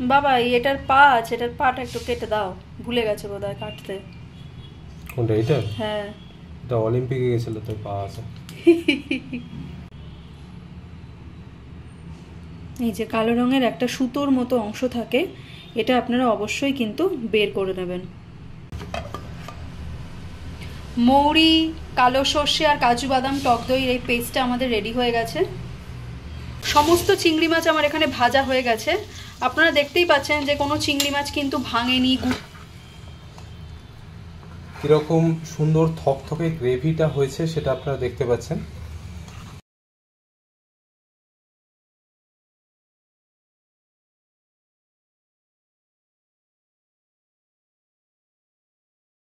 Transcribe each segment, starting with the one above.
বাবা এটার পা আছে, এটার পাটা একটু কেটে দাও, ভুলে গেছে বোধহয় কাটতে। কোনটা এটা? হ্যাঁ, এটা অলিম্পিকে গেছিল তো পা আছে। এই যে কালো রঙের একটা সুতোর মতো অংশ থাকে, এটা আপনারা অবশ্যই কিন্তু বের করে নেবেন। মৌরি, কালো সর্ষে আর কাজু বাদাম টক দইয়ের এই পেস্টটা আমাদের রেডি হয়ে গেছে। সমস্ত চিংড়ি মাছ আমার এখানে ভাজা হয়ে গেছে। আপনারা দেখতেই পাচ্ছেন যে কোনো চিংড়ি মাছ কিন্তু ভাঙেনি। কিরকম সুন্দর থকথকে গ্রেভিটা হয়েছে সেটা আপনারা দেখতে পাচ্ছেন।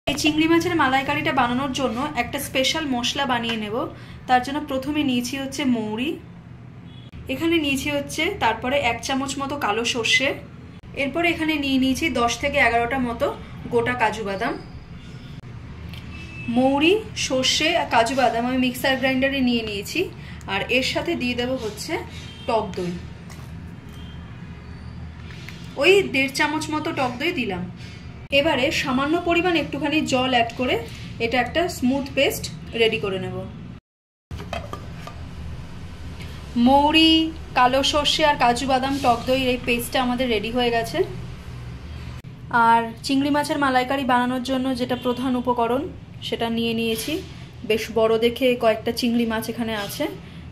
এই চিংড়ি মাছের মালাইকারিটা বানানোর জন্য একটা স্পেশাল মশলা বানিয়ে নেব। তার জন্য প্রথমে নিয়েছি হচ্ছে মৌরি, এখানে নিয়েছি হচ্ছে তারপরে 1 চামচ মতো কালো সর্ষে, এরপরে এখানে নিয়ে নিয়েছি 10 থেকে 11টা মতো গোটা কাজু বাদাম। মৌরি, সর্ষে আর কাজু বাদাম আমি মিক্সার গ্রাইন্ডারে নিয়ে নিয়েছি, আর এর সাথে দিয়ে দেব হচ্ছে টক দই। ওই 1.5 চামচ মতো টক দই দিলাম। এবারে সামান্য পরিমাণ একটুখানি জল অ্যাড করে এটা একটা স্মুথ পেস্ট রেডি করে নেব। মৌরি, কালো সর্ষে আর কাজু বাদাম টক দইয়ের এই পেস্টটা আমাদের রেডি হয়ে গেছে। আর চিংড়ি মাছের মালাইকারি বানানোর জন্য যেটা প্রধান উপকরণ সেটা নিয়ে নিয়েছি। বেশ বড় দেখে কয়েকটা চিংড়ি মাছ এখানে আছে,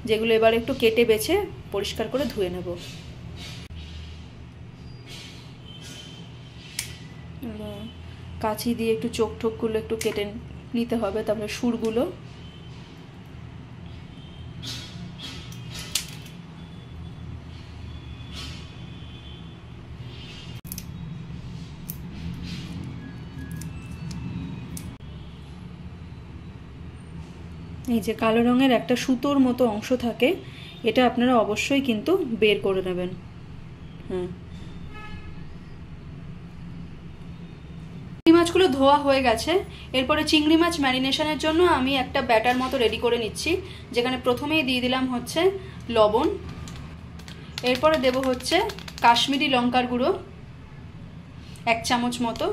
যেগুলো এবার একটু কেটে বেছে পরিষ্কার করে ধুয়ে নেব। কাঁচি দিয়ে একটু চোখ ঠোকগুলো একটু কেটে নিতে হবে, তারপরে সুরগুলো। এই যে কালো রঙের একটা সুতোর মতো অংশ থাকে, এটা আপনারা অবশ্যই কিন্তু বের করে নেবেন। হ্যাঁ, চিংড়ি মাছগুলো ধোয়া হয়ে গেছে। এরপরে চিংড়ি মাছ ম্যারিনেশনের জন্য আমি একটা ব্যাটার মতো রেডি করে নিচ্ছি, যেখানে প্রথমেই দিয়ে দিলাম হচ্ছে লবণ, এরপরে দেব হচ্ছে কাশ্মীরি লঙ্কার গুঁড়ো 1 চামচ মতো,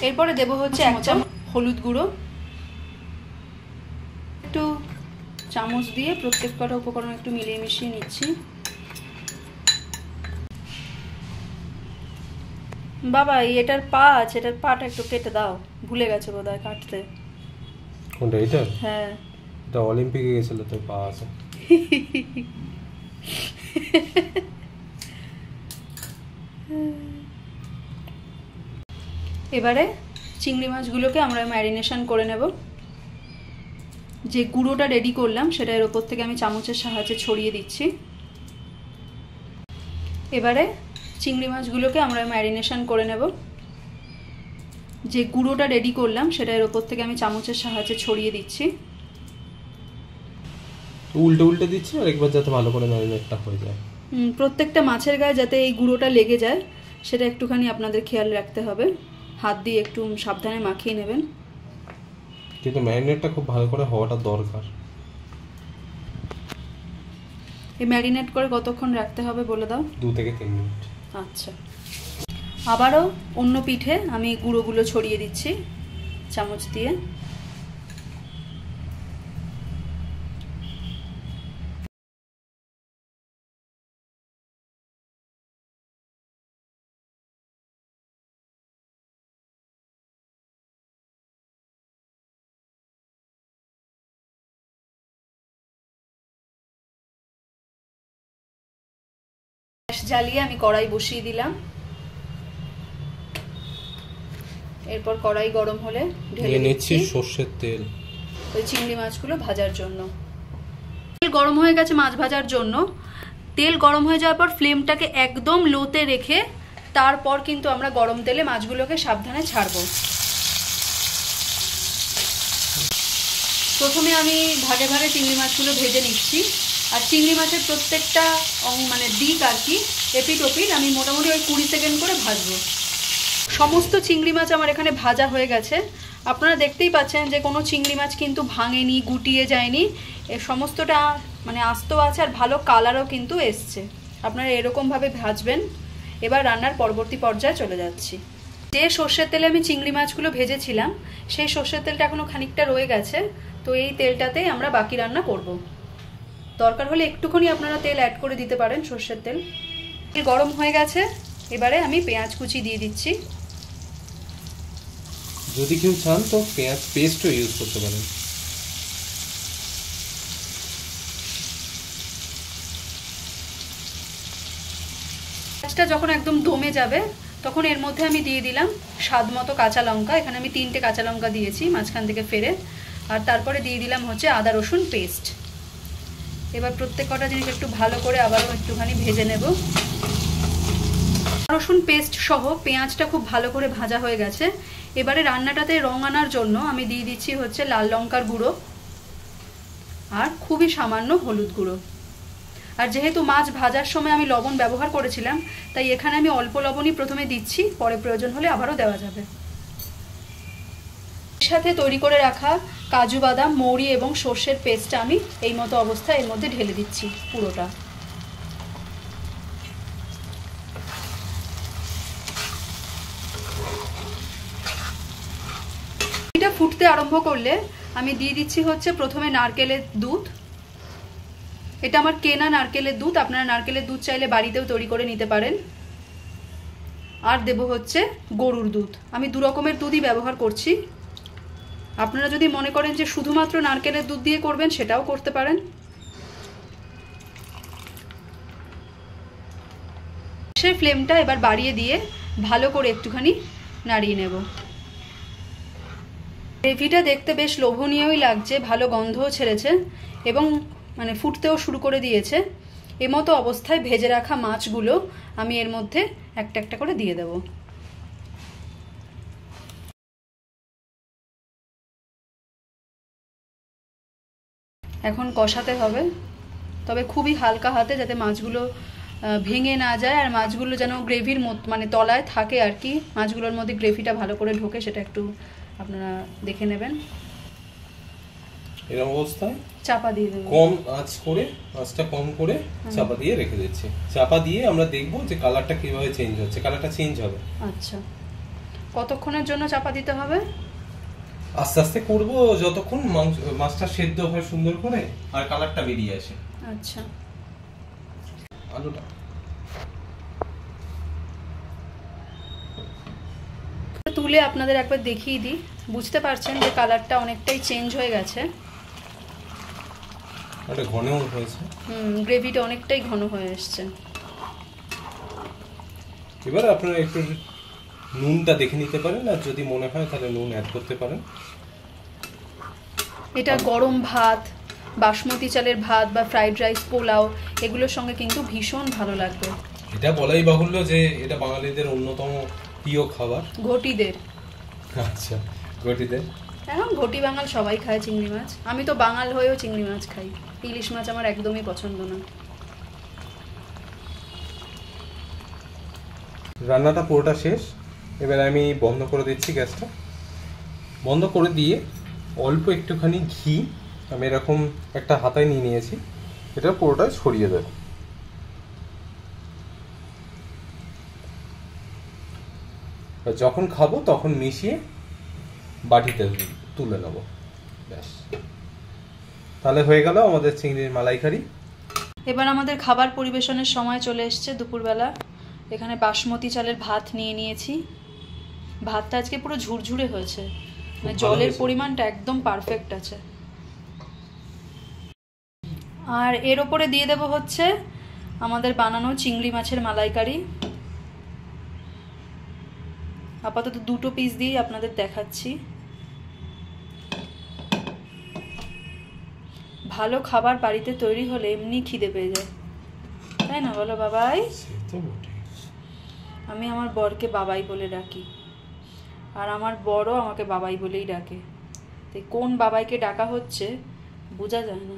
এরপরে দেব হচ্ছে 1 চামচ হলুদ গুঁড়ো। একটু চামচ দিয়ে প্রত্যেক কটা উপকরণ একটু মিলিয়ে মিশিয়ে নিচ্ছি। বাবা এটার পা আছে, এটার পাটা একটু কেটে দাও, ভুলে গেছে বোধহয় কাটতে। কোনটা এটা? হ্যাঁ, এটা অলিম্পিকে গেছিল তো পা আছে। এবারে চিংড়ি মাছগুলোকে আমরা ম্যারিনেশন করে নেব। যে গুঁড়োটা রেডি করলাম সেটা এর ওপর থেকে আমি চামচের সাহায্যে ছড়িয়ে দিচ্ছি। এবারে চিংড়ি মাছগুলোকে আমরা ম্যারিনেশন করে নেব। যে গুঁড়োটা রেডি করলাম সেটা এর ওপর থেকে আমি চামচের সাহায্যে ছড়িয়ে দিচ্ছি। উল্টে উল্টে দিচ্ছি আর একবার যাতে ভালো করে ম্যারিনেটটা হয়ে যায়। প্রত্যেকটা মাছের গায়ে যাতে এই গুঁড়োটা লেগে যায় সেটা একটুখানি আপনাদের খেয়াল রাখতে হবে। হাত দিয়ে একটু সাবধানে মাখিয়ে নেবেন। কিন্তু ম্যারিনেটটা খুব ভালো করে হওয়াটা দরকার। এই ম্যারিনেট করে কতক্ষণ রাখতে হবে বলে দাও? 2 থেকে 3 মিনিট। আচ্ছা, আবারও অন্য পিঠে আমি গুঁড়োগুলো ছড়িয়ে দিচ্ছি চামচ দিয়ে। জ্বালিয়ে আমি কড়াই বসিয়ে দিলাম। এরপর কড়াই গরম হলে ঢেলে নিচ্ছি সরষের তেল ওই চিংড়ি মাছগুলো ভাজার জন্য। তেল গরম হয়ে গেছে মাছ ভাজার জন্য। তেল গরম হয়ে যাওয়ার পর ফ্লেমটাকে একদম লোতে রেখে তারপর কিন্তু আমরা গরম তেলে মাছগুলোকে সাবধানে ছাড়বো। প্রথমে আমি ভাগে ভাগে চিংড়ি মাছগুলো ভেজে নিচ্ছি। আর চিংড়ি মাছের প্রত্যেকটা মানে দিক আর কি এপিট ওপিট আমি মোটামুটি ওই 20 সেকেন্ড করে ভাজবো। সমস্ত চিংড়ি মাছ আমার এখানে ভাজা হয়ে গেছে। আপনারা দেখতেই পাচ্ছেন যে কোনো চিংড়ি মাছ কিন্তু ভাঙেনি, গুটিয়ে যায়নি, এ সমস্তটা মানে আস্ত আছে আর ভালো কালারও কিন্তু এসছে। আপনারা এরকমভাবে ভাজবেন। এবার রান্নার পরবর্তী পর্যায়ে চলে যাচ্ছি। যে সর্ষের তেলে আমি চিংড়ি মাছগুলো ভেজেছিলাম সেই সর্ষের তেলটা এখনো খানিকটা রয়ে গেছে, তো এই তেলটাতেই আমরা বাকি রান্না করব। দরকার হলে একটুখানি আপনারা তেল অ্যাড করে দিতে পারেন, সর্ষের তেল। গরম হয়ে গেছে, এবারে আমি পেঁয়াজ কুচি দিয়ে দিচ্ছি। যদি কেউ চান তো পেঁয়াজ পেস্টও ইউজ করতে পারেন। পেঁয়াজটা যখন একদম দমে যাবে তখন এর মধ্যে আমি দিয়ে দিলাম স্বাদ মতো কাঁচা লঙ্কা। এখানে আমি 3টে কাঁচা লঙ্কা দিয়েছি মাঝখান থেকে ফেরে, আর তারপরে দিয়ে দিলাম হচ্ছে আদা রসুন পেস্ট। এবার প্রত্যেক কটা জিনিস একটু ভালো করে আবারও একটুখানি ভেজে নেব। রসুন পেস্ট সহ পেঁয়াজটা খুব ভালো করে ভাজা হয়ে গেছে। এবারে রান্নাটাতে রং আনার জন্য আমি দিয়ে দিচ্ছি হচ্ছে লাল লঙ্কার গুঁড়ো আর খুবই সামান্য হলুদ গুঁড়ো। আর যেহেতু মাছ ভাজার সময় আমি লবণ ব্যবহার করেছিলাম, তাই এখানে আমি অল্প লবণই প্রথমে দিচ্ছি, পরে প্রয়োজন হলে আবারও দেওয়া যাবে। এর সাথে তৈরি করে রাখা কাজু বাদাম, মৌরি এবং সর্ষের পেস্টটা আমি এই মতো অবস্থায় এর মধ্যে ঢেলে দিচ্ছি পুরোটা। এটা ফুটতে আরম্ভ করলে আমি দিয়ে দিচ্ছি হচ্ছে প্রথমে নারকেলের দুধ। এটা আমার কেনা নারকেলের দুধ, আপনারা নারকেলের দুধ চাইলে বাড়িতেও তৈরি করে নিতে পারেন। আর দেব হচ্ছে গরুর দুধ। আমি 2 রকমের দুধই ব্যবহার করছি। আপনারা যদি মনে করেন যে শুধুমাত্র নারকেলের দুধ দিয়ে করবেন সেটাও করতে পারেন। সেই ফ্লেমটা এবার বাড়িয়ে দিয়ে ভালো করে একটুখানি নাড়িয়ে নেব। গ্রেভিটা দেখতে বেশ লোভনীয়ই লাগছে, ভালো গন্ধও ছেড়েছে এবং মানে ফুটতেও শুরু করে দিয়েছে। এমতো অবস্থায় ভেজে রাখা মাছগুলো আমি এর মধ্যে একটা একটা করে দিয়ে দেব। এখন কষাতে হবে, তবে খুবই হালকা হাতে, যাতে মাছগুলো ভেঙে না যায় আর মাছগুলো যেন গ্রেভির মানে তলায় থাকে আর কি, মাছগুলোর মধ্যে গ্রেভিটা ভালো করে ঢোকে, সেটা একটু আপনারা দেখে নেবেন। এরকম অবস্থায় চাপা দিয়ে দেব, কম আঁচ করে, আঁচটা কম করে চাপা দিয়ে রেখে দিচ্ছি। চাপা দিয়ে আমরা দেখব যে কালারটা কিভাবে চেঞ্জ হচ্ছে। কালারটা চেঞ্জ হবে। আচ্ছা, কতক্ষণের জন্য চাপা দিতে হবে? আস্তে আস্তে করব যতক্ষণ মাছটা সেদ্ধ হয় সুন্দর করে আর কালারটা বেরিয়ে আসে। আচ্ছা, আলুটা তুলে আপনাদের একবার দেখিয়ে দিই। বুঝতে পারছেন যে কালারটা অনেকটাই চেঞ্জ হয়ে গেছে, এটা ঘনও হয়েছে। গ্রেভিটা অনেকটাই ঘন হয়ে এসছে। এবার আপনারা একটু নুনটা দেখে নিতে পারেন, আর যদি মনে হয় তাহলে নুন অ্যাড করতে পারেন। এটা গরম ভাত, বাসমতি চালের ভাত বা ফ্রাইড রাইস, পোলাও এগুলোর সঙ্গে কিন্তু ভীষণ ভালো লাগবে। এটা বলাই বাহুল্য যে এটা বাঙালিদের অন্যতম প্রিয় খাবার। ঘটিদের। আচ্ছা, ঘটিদের। এখন ঘটি বাঙাল সবাই খায় চিংড়ি মাছ। আমি তো বাঙাল হয়েও চিংড়ি মাছ খাই, ইলিশ মাছ আমার একদমই পছন্দ না। রান্নাটা পুরোটা শেষ। এবার আমি বন্ধ করে দিচ্ছি গ্যাসটা। বন্ধ করে দিয়ে অল্প একটুখানি ঘি আমি এরকম একটা হাতায় নিয়ে নিয়েছি, এটা পুরোটা ছড়িয়ে দেব। যখন খাবো তখন মিশিয়ে বাটিতে তুলে নেব। ব্যাস, তাহলে হয়ে গেল আমাদের চিংড়ির মালাইকারি। এবার আমাদের খাবার পরিবেশনের সময় চলে এসছে দুপুরবেলা। এখানে বাসমতি চালের ভাত নিয়ে নিয়েছি। ভাতটা আজকে পুরো ঝুরঝুরে হয়েছে, মানে জলের পরিমাণটা একদম পারফেক্ট আছে। আর এর ওপরে দিয়ে দেব হচ্ছে আমাদের বানানো চিংড়ি মাছের মালাইকারি। আপাতত 2টো পিস দিয়ে আপনাদের দেখাচ্ছি। ভালো খাবার বাড়িতে তৈরি হলে এমনি খিদে পেয়ে যায়, তাই না বলো বাবাই? আমি আমার বরকে বাবাই বলে ডাকি, আর আমার বড়ও আমাকে বাবাই বলেই ডাকে। তো কোন বাবাইকে ডাকা হচ্ছে বোঝা যায় না।